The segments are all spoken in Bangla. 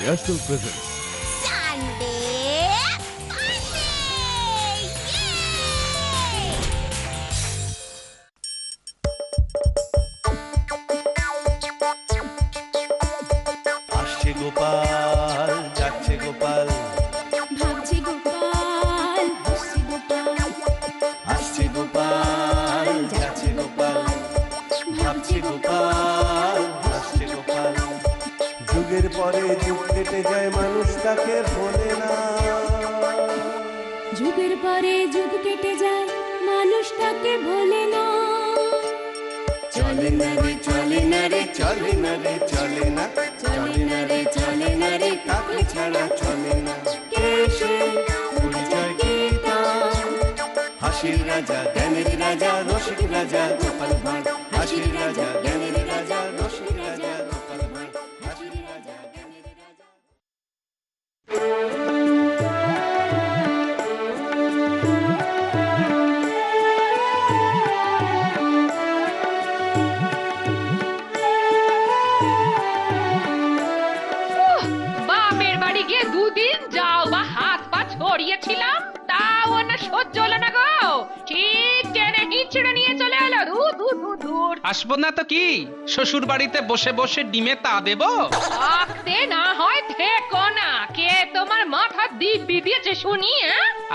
এয়ারসেল প্রেজেন্টস সানডে আসছে গোপাল যাচ্ছে গোপাল, ভাবছি গোপাল হাসছি গোপাল, আসছে গোপাল যাচ্ছে গোপাল, ভাবছে গোপাল আসছে গোপাল। যুগের পরে যুগ কেটে যায় মানুষ তাকে ভোলে না, যুগের পরে যুগ কেটে যায় মানুষ তাকে ভোলে না। চলে না রে চলে না রে চলে না রে চলে না, চলে না রে চলে না রে কাকে ছাড়া চলে না। কে সে পরিচয় কি তার? হাসির রাজা জ্ঞানের রাজা রসিক রাজা গোপাল ভাঁড়, হাসির রাজা জ্ঞানের রাজা রসিক রাজা গোপাল ভাঁড়, হাসির রাজা জ্ঞানের রাজা। বাপের বাড়ি গিয়ে দুদিন যাও বা হাত পা ছড়িয়েছিলাম, তাও না সহ্য হলো না গো। ঠিক টেনে হিঁচড়ে নিয়ে চলে এলো দূর দূর দূর দূর। আসবো না তো কি, শ্বশুর বাড়িতে বসে বসে ডিমে তা দেবো। থাকতে না হয় থেকো না, কে তোমার মাথা দিব্যি দিয়েছে শুনি?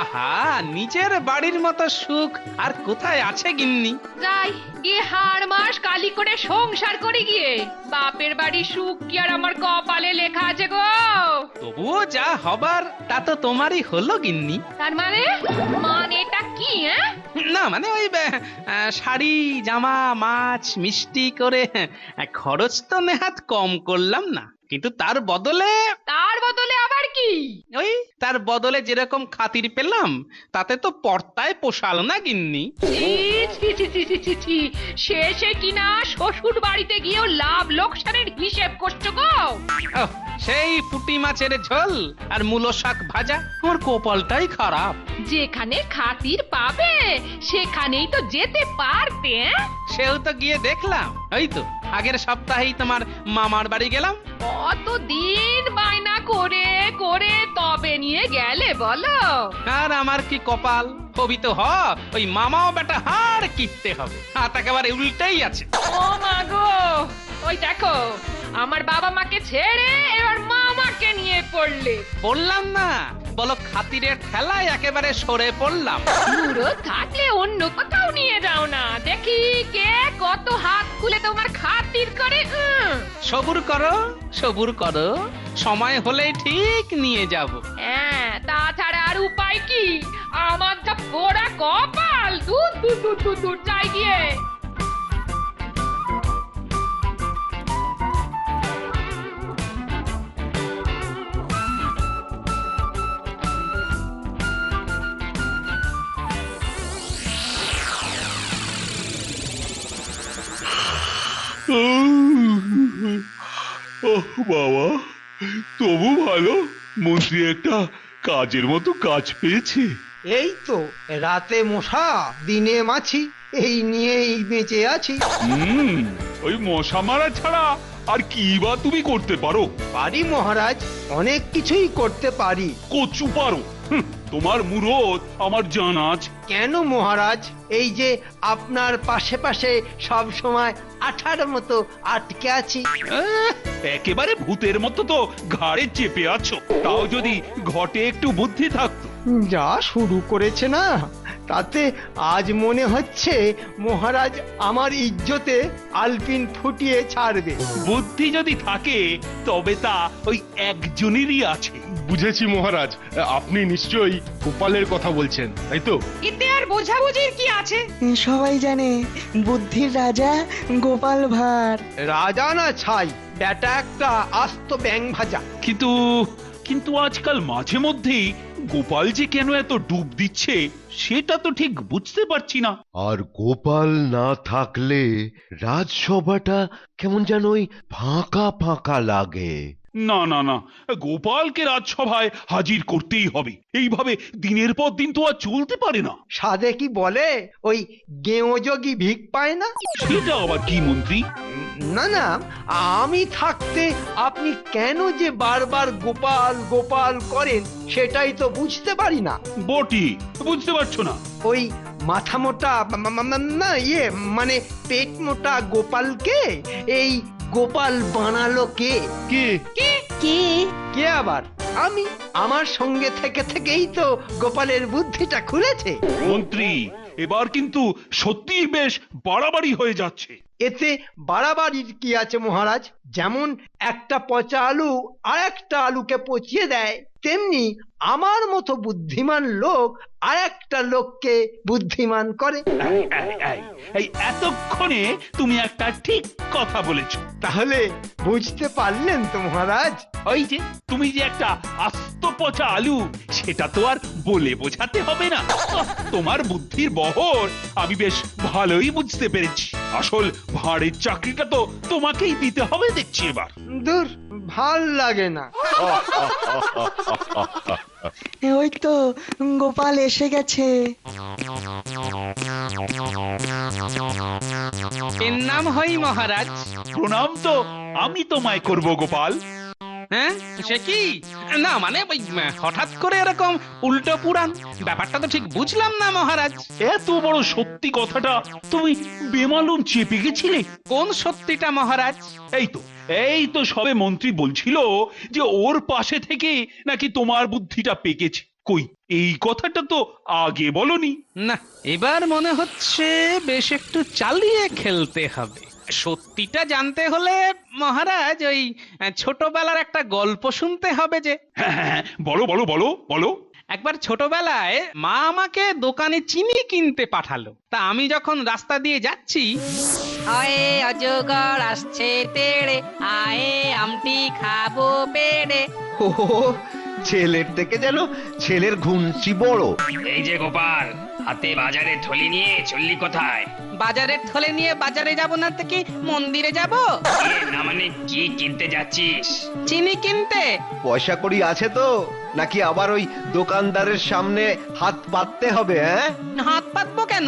আহা, নিজের বাড়ির মতো সুখ আর কোথায় আছে গিন্নি? যাই গিয়ে হাড় মাস কালি করে সংসার করে গিয়ে, বাপের বাড়ি সুখ কি আর আমার কপালে লেখা আছে গো? তবুও যা হবার তা তো তোমারই হলো গিন্নি। তার মানেটা কি? না মানে ওই শাড়ি জামা মাছ মিষ্টি করে খরচ তো নেহাত কম করলাম না, কিন্তু তার বদলে আবার কি? ওই তার বদলে যেরকম খাতির পেলাম তাতে তো পর্তায় পোষাল না গিন্নি। ছি, ছি, ছি, ছি, ছি, ছি, ছি। শেষে কিনা শ্বশুর বাড়িতে গিয়েও লাভ লোকসানের হিসেব করছো গো? ওহ, সেই পুঁটি মাছের ঝোল আর মূলো শাক ভাজা, আমার কপালটাই খারাপ। যেখানে খাতির পাবে সেখানেই তো যেতে পারতে। সেও তো গিয়ে দেখলাম, ওই তো আগের সপ্তাহেই তোমার মামার বাড়ি গেলাম। কতদিন বায়না করে করে তবে নিয়ে গেলে বলো? আর আমার কি কপাল, হবি তো হ, ওই মামাও বেটা হাড় কিপতে হবে, হাত একেবারে উল্টেই আছে। ও মা গো, ওই দেখো আমার বাবা মাকে ছেড়ে এবার মামাকে নিয়ে পড়লে। বললাম না, বলো খাতিরের ঠেলায় একেবারে সরে পড়লাম। বুড়ো থাকলে অন্য কোথাও নিয়ে যাও না, দেখি কে কত হাত খুলে তোমার খাতির করে। সবুর করো সবুর করো, সময় হলেই ঠিক নিয়ে যাব। হ্যাঁ, তাছাড়া আর উপায় কি? আমার যা পোড়া কপাল, দূর দূর দূর দূর দূর চাই গিয়ে। ওহ বাবা, তবু ভালো মন্ত্রী একটা কাজের মতো কাজ পেয়েছে। এই তো রাতে মশা দিনে মাছি, এই নিয়েই বেঁচে আছি। ওই মশা মারা ছাড়া আর কি বা তুমি করতে পারো? পারি মহারাজ, অনেক কিছুই করতে পারি। কচু পারো? তোমার মুরত আমার জানা আছে। কেন মহারাজ, এই যে আপনার পাশে পাশে সব সময় আঠার মতো আটকে আছি। একেবারে ভূতের মতো তো ঘাড়ে চেপে আছো, তাও যদি ঘটে একটু বুদ্ধি থাকতো। যা শুরু করেছে না, তাতে আজ মনে হচ্ছে মহারাজ আমার ইজ্জতে আলপিন ফুটিয়ে ছাড়বে। বুদ্ধি যদি থাকে তবে তা ওই একজনেরই আছে। বুঝেছি মহারাজ, আপনি নিশ্চয়ই গোপালের কথা বলছেন, তাই তো? এতে আর বোঝাবুঝির কি আছে? সবাই জানে বুদ্ধির রাজা গোপাল ভাঁড়। রাজা না ছাই, ব্যাটা একটা আস্ত ব্যাং ভাজা। কিন্তু কিন্তু আজকাল মাঝে মধ্যেই গোপাল যে কেন এত ডুব দিচ্ছে সেটা তো ঠিক বুঝতে পারছি না। আর গোপাল না থাকলে রাজসভাটা কেমন যেন ওই ফাঁকা ফাঁকা লাগে। না না না, গোপালকে রাজসভায় হাজির করতেই হবে। এইভাবে দিনের পর দিন তো আর চলতে পারে না। সাধে কি বলে ওই গেঁয়োযোগী ভিক পায় না? সেটা আবার কি মন্ত্রী? না না, আমি থাকতে আপনি কেন যে বারবার গোপাল গোপাল করেন সেটাই তো বুঝতে পারি না। বটি বুঝতে পারছো না? ওই মাথা মোটা না মানে পেট মোটা গোপালকে এই গোপাল বানালো কে? কে? কে আবার? আমি। আমার সঙ্গে থেকে থেকেই তো গোপালের বুদ্ধিটা খুলেছে। মন্ত্রী, এবার কিন্তু সত্যি বেশ বাড়াবাড়ি হয়ে যাচ্ছে। এতে বাড়াবাড়ির কি আছে মহারাজ? যেমন একটা পচা আলু আর একটা আলুকে পচিয়ে দেয়, তেমনি আমার মতো বুদ্ধিমান লোক আর একটা লোককে বুদ্ধিমান করে। এই এতক্ষণে তুমি একটা ঠিক কথা বলেছো। তাহলে বুঝতে পারলেন তো মহারাজ? ওই যে তুমি যে একটা আস্ত পচা আলু, সেটা তো আর বলে বোঝাতে হবে না। তোমার বুদ্ধির বহর আমি বেশ ভালোই বুঝতে পেরেছি। আসল ভাঁড়ের চাকরিটা তো তোমাকেই দিতে হবে দেখছি এবার। দূর, ভাল লাগে না। ওই তো গোপাল এসে গেছে। এর নাম হই মহারাজ। প্রণাম তো আমি তোমায় করব গোপাল। হ্যাঁ, সে কি? না মানে ওই হঠাৎ করে এরকম উল্টো পুরাণ, ব্যাপারটা তো ঠিক বুঝলাম না মহারাজ। এত বড় সত্যি কথাটা তুমি বেমালুম চেপে গেছিলে। কোন সত্যিটা মহারাজ? এই তো সবে মন্ত্রী বলছিল যে ওর পাশে থেকে নাকি তোমার বুদ্ধিটা পেকেছে। কই, এই কথাটা তো আগে বলনি। না, এবার মনে হচ্ছে বেশ একটু চালিয়ে খেলতে হবে। সত্যিটা জানতে হলে মহারাজ ওই ছোটবেলার একটা গল্প শুনতে হবে যে। হ্যাঁ, বলো বলো বলো বলো। একবার ছোটবেলায় মা আমাকে দোকানে চিনি কিনতে পাঠালো। তা আমি যখন রাস্তা দিয়ে যাচ্ছি, আয়ে অজগর আসছে তেড়ে, আয়ে আমটি খাবো পেড়ে। ও, ছেলের থেকে যেন ছেলের ঘুমছি বড়। এই যে গোপাল, হাতে বাজারের থলি নিয়ে চললি কোথায়? বাজারের থলে নিয়ে বাজারে যাব না তো কি মন্দিরে যাব? না মানে কি কিনতে যাচ্ছিস? চিনি কিনতে। পয়সা কড়ি আছে তো, নাকি আবার ওই দোকানদারের সামনে হাত পাততে হবে? হ্যাঁ, হাত পাতবো কেন?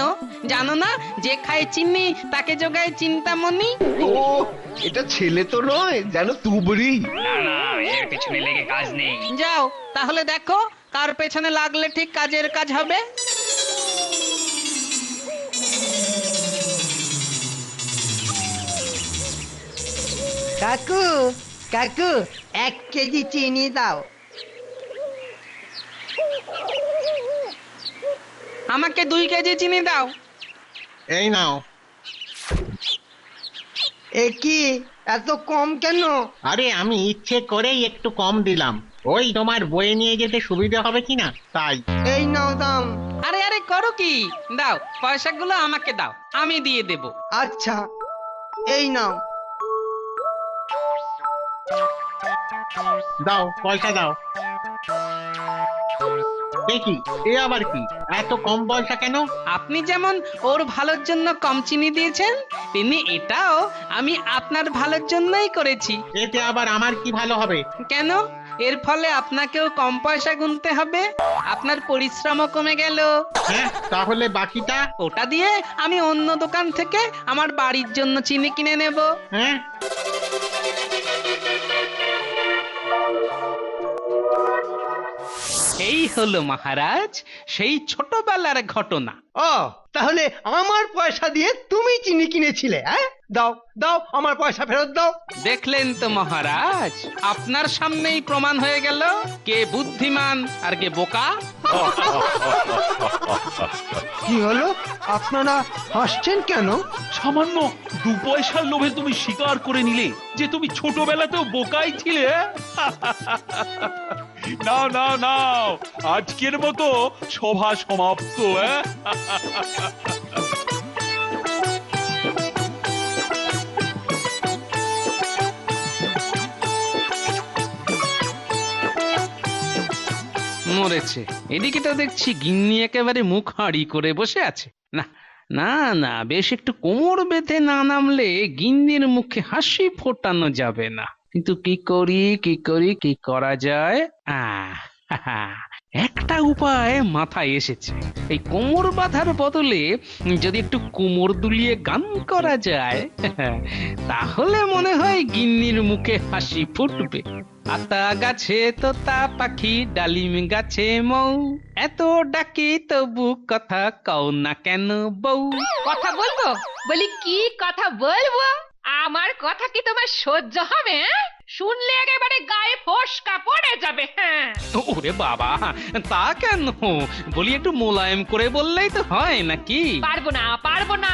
জানো না যে খায় চিনি তাকে যোগায় চিন্তামণি? ও, এটা ছেলে তো নয়, যেন তুবড়ি। না না, এর পেছনে লেগে কাজ নেই। যাও তাহলে দেখো কার পেছনে লাগলে ঠিক কাজের কাজ হবে। কাকু, কাকু, 1 কেজি চিনি দাও। আমাকে 2 কেজি চিনি দাও। এই নাও। এ কি এত কম কেন? আরে আমি ইচ্ছে করেই একটু কম দিলাম, ওই তোমার বয়ে নিয়ে যেতে সুবিধা হবে কিনা তাই। এই নাও দাম। আরে আরে করো কি? দাও পয়সাগুলো আমাকে দাও, আমি দিয়ে দেব। আচ্ছা, এই নাও। দাও পয়সা দাও। দেখি এ আবার কি, এত কম পয়সা কেন? আপনি যেমন ওর ভালোর জন্য কম চিনি দিয়েছেন, তেমনি এটাও আমি আপনার ভালোর জন্যই করেছি। এতে আবার আমার কি ভালো হবে? কেন? এর ফলে আপনাকেও কম পয়সা গুনতে হবে, আপনার পরিশ্রমও কমে গেল। হ্যাঁ, তাহলে বাকিটা? ওটা দিয়ে আমি অন্য দোকান থেকে আমার বাড়ির জন্য চিনি কিনে নেব। হ্যাঁ, এই হলো মহারাজ সেই ছোটবেলার ঘটনা। ও, তাহলে আমার পয়সা দিয়ে তুমি চিনি কিনেছিলে? হ্যাঁ, দাও দাও, আমার পয়সা ফেরত দাও। দেখলেন তো মহারাজ, আপনার সামনেই প্রমাণ হয়ে গেল কে বুদ্ধিমান আর কে বোকা। কি হলো, আপনারা হাসছেন কেন? সামান্য 2 পয়সার লোভে তুমি স্বীকার করে নিলে যে তুমি ছোটবেলাতেও বোকাই ছিলে। নাও নাও নাও, আজকের মতো সভা সমাপ্ত। মরেছে। এদিকে তো দেখছি গিন্নি একেবারে মুখ হাঁড়ি করে বসে আছে। না না না, বেশ একটু কোমর বেঁধে না নামলে গিন্নির মুখে হাসি ফোটানো যাবে না। কিন্তু কি করা যায়? একটা উপায় মাথায় এসেছে। এই কোমর বাঁধার বদলে যদি একটু কোমর দুলিয়ে গান করা যায়, তাহলে মনে হয় গিন্নির মুখে হাসি ফুটবে। আতা গাছে তোতা পাখি, ডালিম গাছে মৌ, এত ডাকি তবু কথা কও না কেন বউ। কথা বলবো? বলি কি কথা বলবো? আমার কথা কি তোমার সহ্য হবে? শুনলে একেবারে গায়ে ফসকা পড়ে যাবে। হ্যাঁ, ওরে বাবা, তা কেন? বলি একটু মোলায়েম করে বললেই তো হয় নাকি? পারবো না।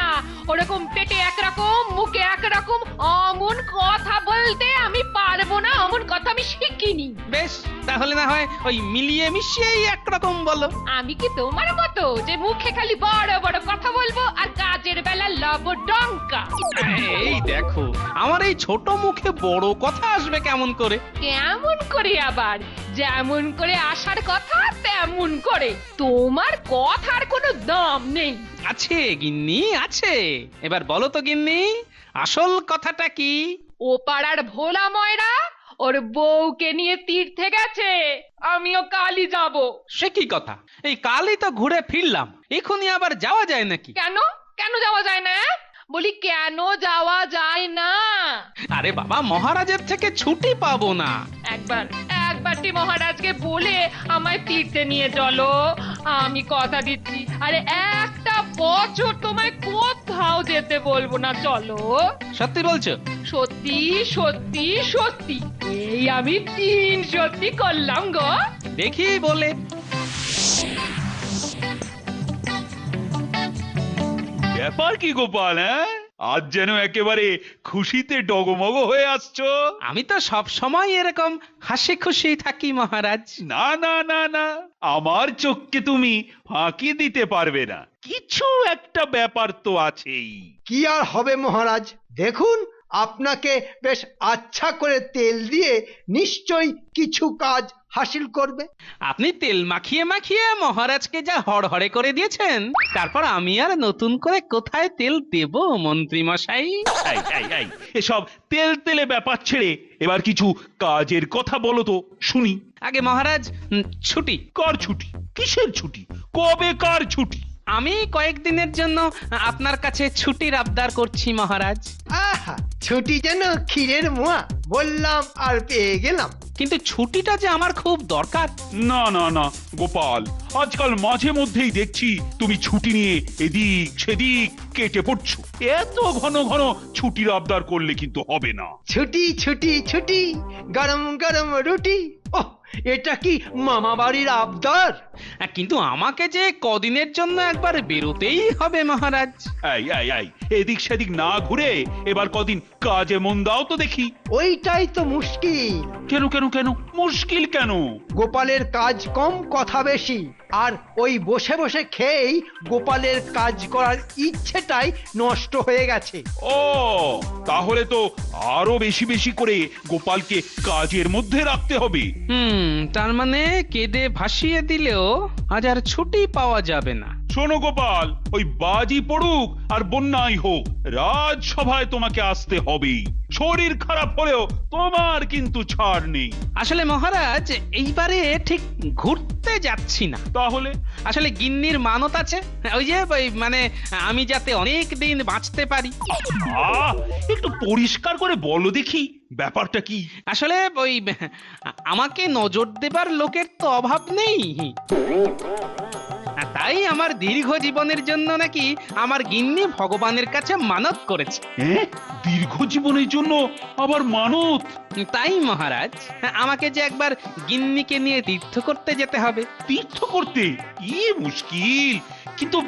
ওরকম পেটে একরকম মুখে একরকম অমন কথা বলতে আমি পারবো না। অমন কথা আমি শিখিনি। বেশ, তাহলে না হয় ওই মিলিয়ে মিশিয়েই একরকম বলো। আমি কি তোমার মতো যে মুখে খালি বড় বড় কথা বলবো আর কাজের বেলা লবডঙ্কা? এই দেখো, আমার এই ছোট মুখে বড় কথা আসবে কেমন করে? কেমন করে আবার? যেমন করে আসার কথা তেমন করে। তোমার কথার কোনো দাম নেই। আছে গিন্নি, আছে। এবার বলো তো গিন্নি, আসল কথাটা কি? ও পাড়ার ভোলা ময়রা ওর বউকে নিয়ে তীর্থে গেছে, আমিও কালই যাব। সে কি কথা? এই কালই তো ঘুরে ফিরলাম, এখনই আবার যাওয়া যায় নাকি? কেন যাওয়া যায় না? বলি কেন যাওয়া যায় না? আরে বাবা, মহারাজের থেকে ছুটি পাবো না। একবারটি মহারাজকে বলে আমায় তীর্থে নিয়ে চলো, আমি কথা দিচ্ছি। আরে একটা বছর তোমায় কোথাও যেতে বলবো না, চলো। সত্যি বলছো? সত্যি সত্যি সত্যি। এই আমি 3 সত্যি করলাম গো। দেখি বলে। ব্যাপার কি গোপাল? আজ যেন একেবারে খুশিতে ডগমগ হয়ে আসছো। আমি তো সব সময় এরকম হাসি খুশি থাকি মহারাজ। না না না না, আমার চোখকে তুমি ফাঁকি দিতে পারবে না। কিছু একটা ব্যাপার তো আছেই। কি আর হবে মহারাজ, দেখুন আপনাকে বেশ আচ্ছা করে তেল দিয়ে নিশ্চয়ই কিছু কাজ হাসিল করবে। আপনি তেল মাখিয়ে মাখিয়ে মহারাজকে যা হড়হড়ে করে দিয়েছেন, তারপর আমি আর নতুন করে কোথায় তেল দেব মন্ত্রী মশাই? এসব তেল তেলে ব্যাপার ছেড়ে এবার কিছু কাজের কথা বলো তো শুনি। আগে মহারাজ, ছুটি। কার ছুটি? কিসের ছুটি? কবে কার ছুটি? আমি কয়েকদিনের জন্য আপনার কাছে ছুটির আবদার করছি মহারাজ। আহা, ছুটি যেন ক্ষীরের মোয়া, বললাম আর পেয়ে গেলাম। কিন্তু ছুটিটা যে আমার খুব দরকার। না না না গোপাল, আজকাল মাঝে মধ্যেই দেখছি তুমি ছুটি নিয়ে এদিক সেদিক কেটে পড়ছো। এত ঘন ঘন ছুটির আবদার করলে কিন্তু হবে না। ছুটি ছুটি ছুটি, গরম গরম রুটি। ওহ, এটা কি মামা বাড়ির আবদার? কিন্তু আমাকে যে কদিনের জন্য একবার বেরোতেই হবে মহারাজ। এদিক সেদিক না ঘুরে এবার কদিন কাজে মন দাও তো দেখি। ওইটাই তো মুশকিল। কেন কেন কেন মুশকিল কেন? গোপালের কাজ কম, কথা বেশি। আর ওই বসে বসে খেয়েই গোপালের কাজ করার ইচ্ছেটাই নষ্ট হয়ে গেছে। ও, তাহলে তো আরো বেশি বেশি করে গোপালকে কাজের মধ্যে রাখতে হবে। তার মানে কেঁদে ভাসিয়ে দিলেও আজ আর ছুটি পাওয়া যাবে না। শোনো গোপাল, ওই বাজি পড়ুক আর বন্যাই হোক, রাজসভায় তোমাকে আসতে হবেই। শরীর খারাপ হলেও তোমার কিন্তু ছাড় নেই। আসলে মহারাজ, এইবারে ঠিক ঘুরতে যাচ্ছি না। তাহলে? আসলে গিন্নির মানত আছে, ওই যে মানে আমি যাতে অনেক দিন বাঁচতে পারি। একটু পরিষ্কার করে বলো দেখি ব্যাপারটা কি? আসলে ওই আমাকে নজর দেবার লোকের তো অভাব নেই, তাই আমার দীর্ঘ জীবনের জন্য নাকি আমার গিন্নি ভগবানের কাছে মানত করেছে। দীর্ঘ জীবনের জন্য আবার মানত? তাই মহারাজ, আমাকে যে একবার গিন্নিকে নিয়ে তীর্থ করতে যেতে হবে। তীর্থ করতে? কি মুশকিল! কিন্তু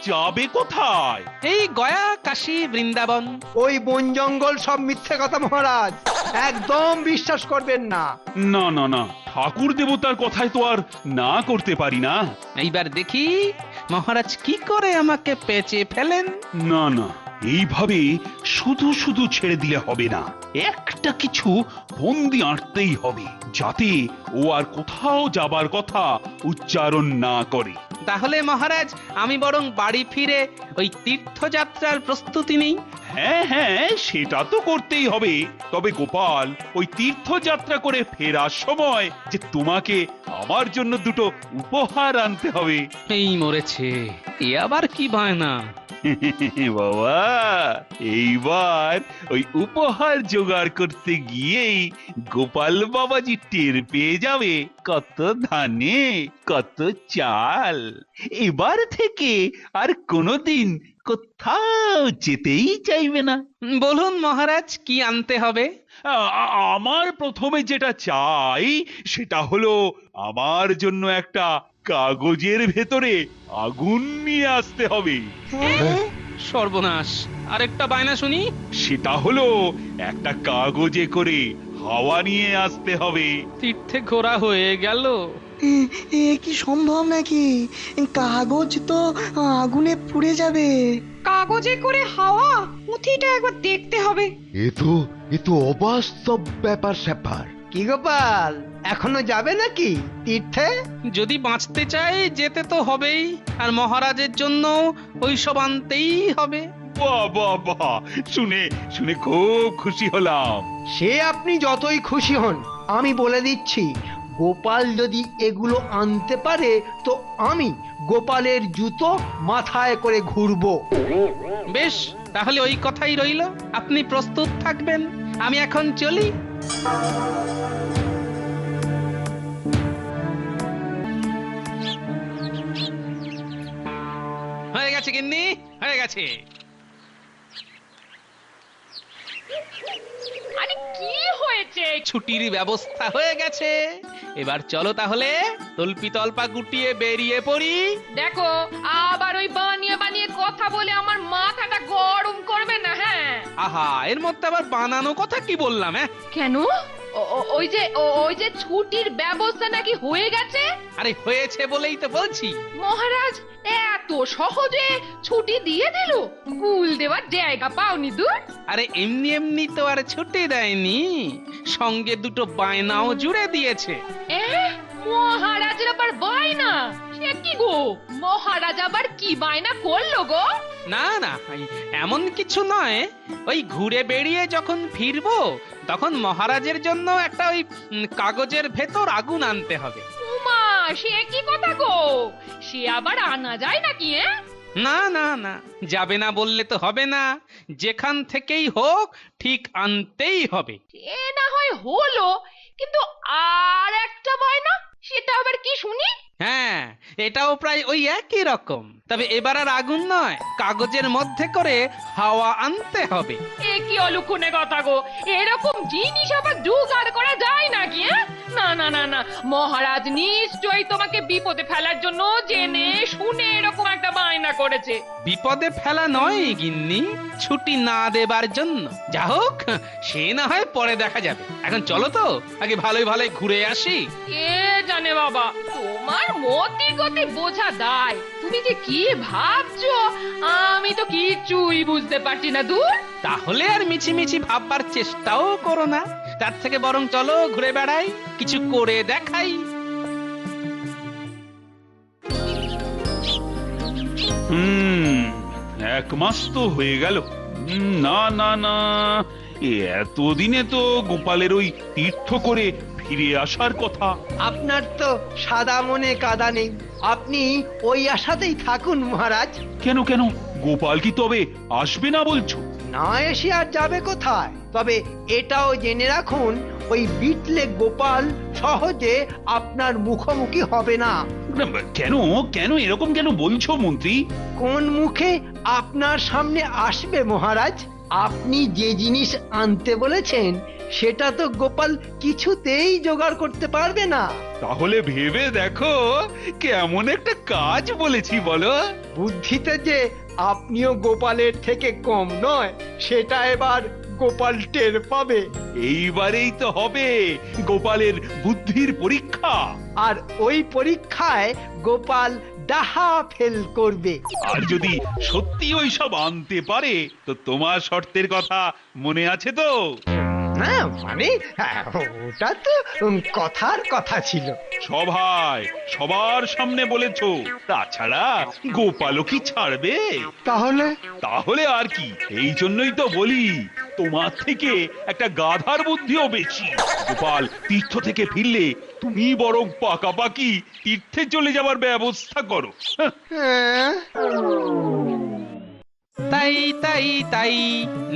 যাবে কোথায়? এই গয়া, কাশী, বৃন্দাবন। ওই বন জঙ্গল সব মিথ্যে কথা মহারাজ, একদম বিশ্বাস করবেন না। না না না, ঠাকুর দেবতার কথায় তো আর না করতে পারি না। এইবার দেখি মহারাজ কি করে আমাকে পেঁচে ফেলেন। না না, এইভাবে শুধু শুধু ছেড়ে দিলে হবে না, একটা কিছু বন্দি আঁটতেই হবে, যাতে ও আর কোথাও যাবার কথা উচ্চারণ না করে। তাহলে মহারাজ আমি বরং বাড়ি ফিরে ওই তীর্থযাত্রার প্রস্তুতি নিই। হ্যাঁ হ্যাঁ, সেটা তো করতেই হবে। তবে গোপাল, ওই তীর্থযাত্রা করে ফেরার সময় যে তোমাকে আমার জন্য দুটো উপহার আনতে হবে। এই মরেছে, এ আবার কি বায়না? বাবা, এইবার ওই উপহার জোগাড় করতে গিয়েই গোপাল বাবাজি টের পেয়ে যাবে কত ধানে কত চাল। এবার থেকে আর কোনোদিন কোথাও যেতেই চাইবে না। বলুন মহারাজ, কি আনতে হবে? আমার প্রথমে যেটা চাই সেটা হলো আমার জন্য একটা কাগজের ভেতরে আগুন নিয়ে আসতে হবে। সর্বনাশ, আরেকটা বায়না শুনি। সেটা হলো একটা কাগজে করে হাওয়া নিয়ে আসতে হবে। তীর্থে ঘোরা হয়ে গেল। এ কি সম্ভব নাকি? কাগজ তো আগুনে পুড়ে যাবে। কাগজে করে হাওয়া, পুঁথিটা একবার দেখতে হবে। এ তো অবাস্তব ব্যাপার স্যাপার। কি গোপাল, এখনো যাবে নাকি তীর্থে? যদি বাঁচতে চাই যেতে তো হবেই, আর মহারাজের জন্য ওই সব আনতেই হবে। বাহ বাহ বাহ, শুনে শুনে খুব খুশি হলাম। সে আপনি যতই খুশি হন, আমি বলে দিচ্ছি, গোপাল যদি এগুলো আনতে পারে তো আমি গোপালের জুতো মাথায় করে ঘুরবো। বেশ, তাহলে ওই কথাই রইল। আপনি প্রস্তুত থাকবেন, আমি এখন চলি। হয়ে গেছে গিন্নি, হয়ে গেছে। আরে কি হয়েছে? ছুটির ব্যবস্থা হয়ে গেছে। এবার চলো তাহলে তল্পি তল্পা গুটিয়ে বেরিয়ে পড়ি। দেখো, আবার ওই বানিয়ে বানিয়ে কথা বলে আমার মাথাটা গরম করবে না। হ্যাঁ, আহা, এর মধ্যে আবার বানানো কথা কি বললাম? কেন? ওই যে ছুটির ব্যবস্থা নাকি হয়ে গেছে? আরে হয়েছে বলেই তো বলছি। মহারাজ এত সহজে ছুটি দিয়ে দিল? কুল দেওয়ার জায়গা পাওনি দূর? আরে এমনি এমনি তো আর ছুটি দেয়নি, সঙ্গে দুটো বায়নাও জুড়ে দিয়েছে। মহারাজের আবার বায়না? সে কি গো, মহারাজ আবার কি বায়না করলো গো? না না, এমন কিছু নয়। ওই ঘুরে বেরিয়ে যখন ফিরবো তখন মহারাজের জন্য একটা ওই কাগজের ভেতর আগুন আনতে হবে। উমা, সে কি কথা গো? সে আবার আনা যায় নাকি? না না না, যাবে না বললে তো হবে না, যেখান থেকেই হোক ঠিক আনতেই হবে। এ না হয় হলো, কিন্তু আর একটা বায়না, সেটা আবার কি শুনি? হ্যাঁ, এটাও প্রায় ওই একই রকম, তবে এবার আর আগুন নয়, কাগজের মধ্যে করে হাওয়া আনতে হবে। এ কি অলুকুনে কথা গো, এরকম জিনিস আবার জোগাড় করা যায় নাকি? না না না না, মহারাজ নিশ্চয়ই তোমাকে বিপদে ফেলার জন্য জেনে শুনে এরকম একটা বায়না করেছে। বিপদে ফেলা নয় গিন্নি, ছুটি না দেবার জন্য। যা হোক, সে না হয় পরে দেখা যাবে। এখন চলো তো, আগে ভালোই ভালোই ঘুরে আসি। কে জানে বাবা, তোমার মতি গতি বোঝা দায়। তুমি যে কি ভাবছো আমি তো কিছুই বুঝতে পারছি না দূর। তাহলে আর মিছিমিছি ভাববার চেষ্টাও করো না, তার থেকে বরং চলো ঘুরে বেড়াই, কিছু করে দেখাই। এক মাস তো হয়ে গেল। না না না, এতদিনে তো গোপালের ওই তীর্থ করে ফিরে আসার কথা। আপনার তো সাদা মনে কাদা নেই, আপনি ওই আশাতেই থাকুন মহারাজ। কেন কেন, গোপাল কি তবে আসবে না বলছো? না এসে আর যাবে কোথায়? তবে এটাও জেনে রাখুন, ওই বিটলে গোপাল সহজে আপনার মুখোমুখি হবে না। কেন কেন এরকম কেন বলছো মন্ত্রী? কোন মুখে আপনার সামনে আসবে মহারাজ? আপনি যে জিনিস আনতে বলেছেন সেটা তো গোপাল কিছুতেই জোগাড় করতে পারবে না। তাহলে ভেবে দেখো কেমন একটা কাজ বলেছি বলো। বুদ্ধিতে যে আপনিও গোপালের থেকে কম নয়, সেটা এবার গোপাল টের পাবে। এইবারেই তো হবে গোপালের বুদ্ধির পরীক্ষা। আর ওই পরীক্ষায় গোপাল ডাহা ফেল করবে। আর যদি সত্যি ওই সব আনতে পারে তো তোমার শর্তের কথা মনে আছে তো? না মানে ওটা তো কথার কথা ছিল। সভায় সবার সামনে বলেছো, তাছাড়া গোপালও কি ছাড়বে? তাহলে আর কি, এই জন্যই তো বলি তোমার থেকে একটা গাধার বুদ্ধিও বেশি। গোপাল তীর্থ থেকে ফিরলে তুমি বরং পাকাপাকি তীর্থে চলে যাবার ব্যবস্থা করো। তাই তাই তাই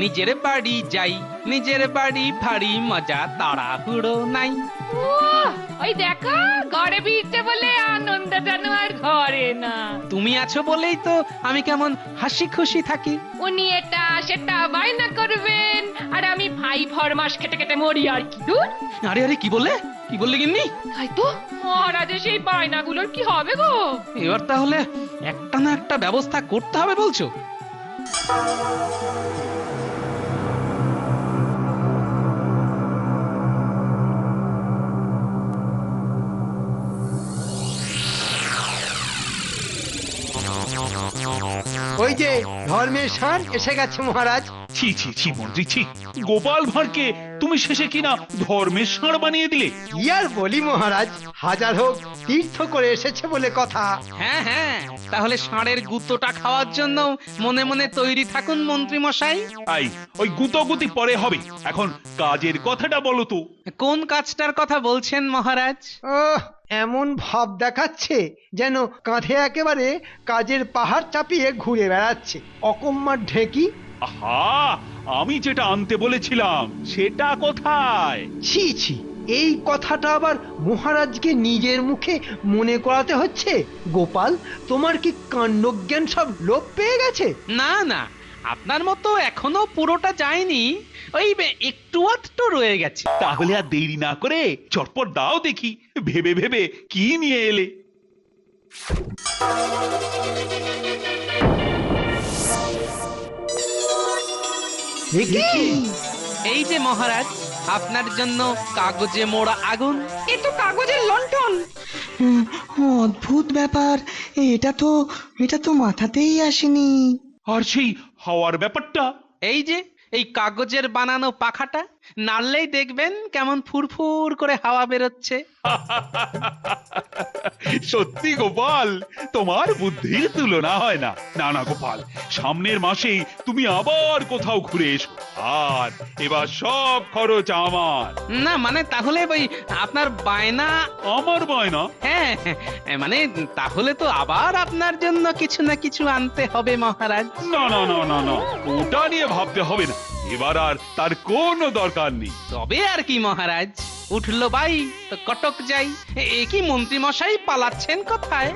নিজের বাড়ি যাই, নিজের বাড়ি ভারী মজা, তাড়াহুড়ো নাই। ওই দেখো ঘরে ফিরতে বলে আনন্দ যেন আর ঘরে না। তুমি আছো বলেই তো আমি কেমন হাসি খুশি থাকি। উনি এটা সেটা বায়না করবেন আর আমি ভাই ফরমাস খেটে খেটে মরি আর কি। দূর। আরে আরে কি বললে গিন্নি? তাই তো মহারাজের সেই বায়নাগুলোর কি হবে গো? এবার তাহলে একটা না একটা ব্যবস্থা করতে হবে বলছো? ওই যে ধর্মের ষাঁড় এসে গেছে মহারাজ। ছি ছি ছি মন্ত্রী ছি, গোপাল ভাঁড়কে তুমি শেষে কিনা ধর্মের ষাঁড় বানিয়ে দিলে। কি আর বলি মহারাজ, হাজার হোক তীর্থ করে এসেছে বলে কথা। হ্যাঁ হ্যাঁ, তাহলে ষাঁড়ের গুঁতোটা খাওয়ার জন্য মনে মনে তৈরি থাকুন মন্ত্রী মশাই। ওই গুতোগুতি পরে হবে, এখন কাজের কথাটা বলো তো। কোন কাজটার কথা বলছেন মহারাজ? এমন ভাব দেখাচ্ছে যেন কাঁধে একেবারে কাজের পাহাড় চাপিয়ে ঘুরে বেড়াচ্ছে অকম্মার ঢেকি। আহা, আমি যেটা আনতে বলেছিলাম সেটা কোথায়? ছি ছি, এই কথাটা আবার মহারাজকে নিজের মুখে মনে করাতে হচ্ছে। গোপাল, তোমার কি কাণ্ডজ্ঞান সব লোপ পেয়ে গেছে? না না, আপনার মতো এখনো পুরোটা যায়নি, ওই একটু আধটু রয়ে গেছে। তাহলে আর দেরি না করে চটপট দাও দেখি, ভেবে ভেবে কি নিয়ে এলে। এই যে মহারাজ, আপনার জন্য কাগজে মোড়া আগুন। এ তো কাগজের লণ্ঠন। অদ্ভুত ব্যাপার, এটা তো মাথাতেই আসেনি। আর সেই হাওয়ার ব্যাপারটা? এই যে এই কাগজের বানানো পাখাটা নাড়লেই দেখবেন কেমন ফুরফুর করে হাওয়া বেরোচ্ছে। সত্যি গোপাল, তোমার বুদ্ধির তুলনা হয় না। না না গোপাল, সামনের মাসেই তুমি আবার কোথাও ঘুরে এসো, আর এবার সব খরচ আমার। না মানে তাহলে ওই আপনার বায়না। আমার বায়না? হ্যাঁ, মানে তাহলে তো আবার আপনার জন্য কিছু না কিছু আনতে হবে মহারাজ। না না না না না, ওটা নিয়ে ভাবতে হবে না, এবার আর তার কোনো দরকার নেই। তবে আর কি মহারাজ, উঠলো বাই তো কটক যাই। এ কি মন্ত্রী মশাই পালাচ্ছেন কোথায়?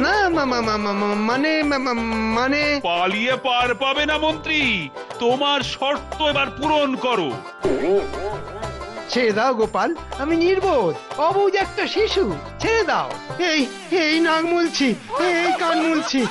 না মানে মানে পালিয়ে পার পাবে না মন্ত্রী, তোমার শর্ত এবার পূরণ করো। ছেড়ে দাও গোপাল, আমি নির্বোধ অবুঝ একটা শিশু, ছেড়ে দাও। এই নাক মুলছি, এই কান মুলছি।